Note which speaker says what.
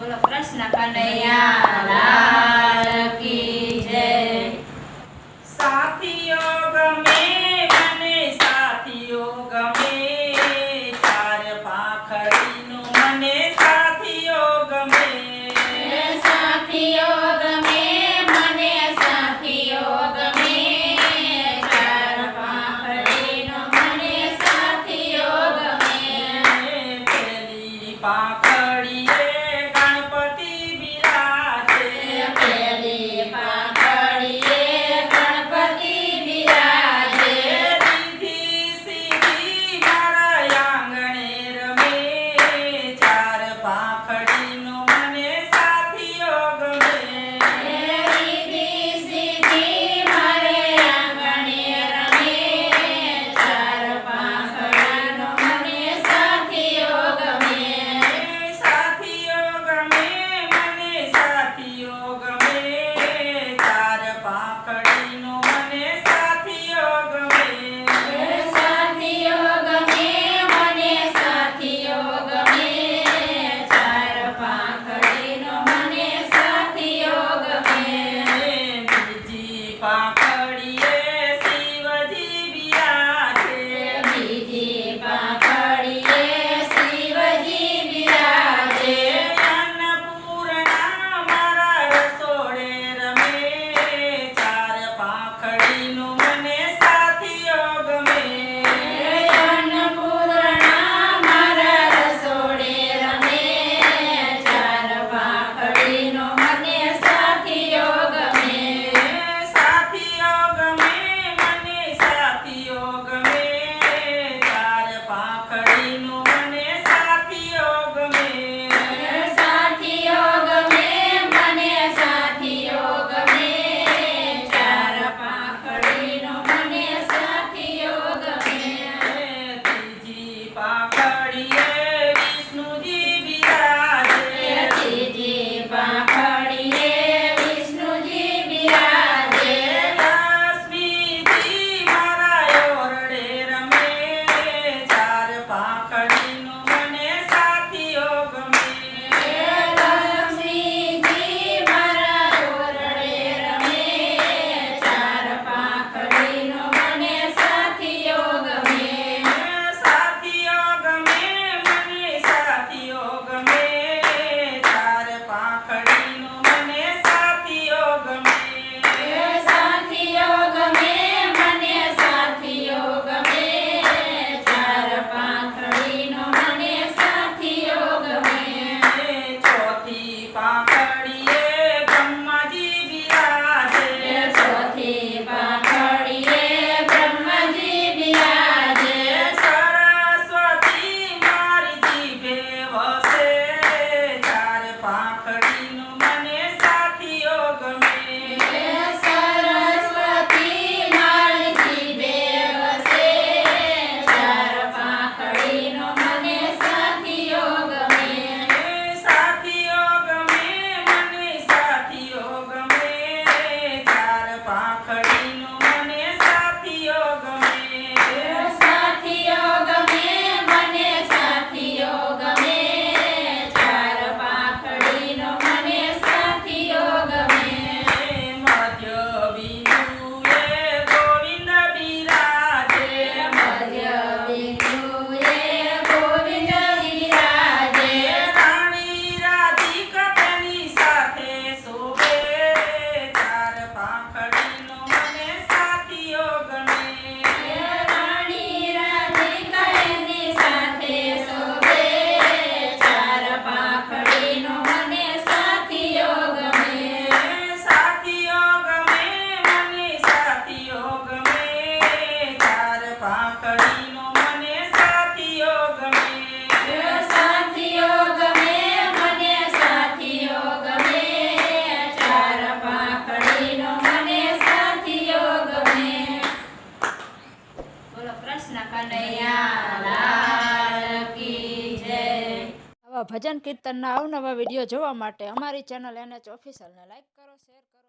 Speaker 1: બોલો કૃષ્ણ કનૈયા લાલ કી જય।
Speaker 2: સાથીઓ ગમે મને સાથીઓ ગમે ચાર પાંખડીનું મને સાથીઓ ગમે
Speaker 1: સાથીઓ ગમે મને સાથીઓ ગમે ચાર પાંખડીનો મને સાથીઓ ગમે।
Speaker 2: પેલી પાંખડીએ ગણપતિ બિરાજે
Speaker 1: પેલી પાંખડીએ ગણપતિ બિરાજે
Speaker 2: દીધી સીધી મારા આંગણે રમે ચાર પાંખડીનું મને સાથીઓ ગમે
Speaker 1: રીધી સીધી મારે આંગણે રમે ચાર પાંખડીનો મને સાથીઓ ગમે।
Speaker 2: સાથીઓ ગમે મને સાથીઓ ગમે ચાર પાંખડીનું મને સાથીઓ ગમે
Speaker 1: સાથીઓ ગમે મને સાથીઓ ગમે ચાર પાંખડીનો મને સાથીઓ ગમે।
Speaker 2: બીજી પાંખડીએ શિવજી બિરાજે
Speaker 1: બીજી પાંખડીએ શિવજી બિરાજે
Speaker 2: અન્નપૂર્ણા મારા રસોડે રમે ચાર પાંખડીનું મને સાથીઓ ગમે
Speaker 1: અન્નપૂર્ણા મારા રસોડે રમે ચાર પાંખડીનો મને સાથીઓ ગમે।
Speaker 2: સાથીઓ ગમે મને સાથીઓ ગમે ચાર પાંખડીનું મને સાથીઓ ગમે
Speaker 1: સાથીઓ ગમે મને સાથીઓ ગમે ચાર પાંખડીનો મને સાથીઓ ગમે।
Speaker 2: ત્રીજી પાંખડીએ વિષ્ણુજી બિરાજે
Speaker 1: ત્રીજી પાંખડીએ વિષ્ણુજી બિરાજે
Speaker 2: લક્ષ્મીજી મારા ઓરડે રમે ચાર પાંખડીનું મને સાથીઓ ગમે
Speaker 1: લક્ષ્મીજી મારા ઓરડે રમે ચાર પાંખડીનો મને સાથીઓ ગમે।
Speaker 2: સાથીઓ ગમે મને સાથીઓ ગમે ચાર પાંખડીનું મને સાથીઓ ગમે
Speaker 1: સાથીઓ ગમે મને સાથીઓ ગમે ચાર પાંખડીનો મને સાથીઓ ગમે।
Speaker 2: ચોથી પાંખડીએ બ્રહ્માજી બિરાજે
Speaker 1: ચોથી પાંખડીએ બ્રહ્મજી બિરાજે
Speaker 2: સરસ્વતી મારી જીભે વસે ચાર પાંખડીનું મને સાથીઓ ગમે
Speaker 1: સરસ્વતી મારી જીભે વસે ચાર પાંખડીનો મને સાથીઓ ગમે।
Speaker 2: સાથીઓ ગમે મને સાથીઓ ગમે ચાર પાંખડીનું મને સાથીઓ ગમે
Speaker 1: સાથીઓ ગમે મને સાથીઓ ગમે ચાર પાંખડીનો મને સાથીઓ ગમે।
Speaker 2: મધ્ય બિંદુએ ગોવિંદ બિરાજે
Speaker 1: મધ્ય બિંદુએ ગોવિંદ બિરાજે
Speaker 2: રાણી રાધિકા તેની સાથે શોભે ચાર પાંખડીનું મને સાથીઓ ગમે
Speaker 1: રાણી રાધિકા એની સાથે શોભે ચાર પાંખડીનો મને સાથીઓ ગમે।
Speaker 2: સાથીઓ ગમે મને સાથીઓ ગમે ચાર પાંખડીનું મને સાથીઓ ગમે
Speaker 1: સાથીઓ ગમે મને સાથીઓ ગમે ચાર પાંખડીનો મને સાથીઓ ગમે। બોલો કૃષ્ણ કનૈયા લાલ કી જય।
Speaker 3: આવા ભજન કીર્તનના અવનવા વિડીયો જોવા માટે અમારી ચેનલ NH ઓફિશિયલને લાઈક કરો, શેર કરો।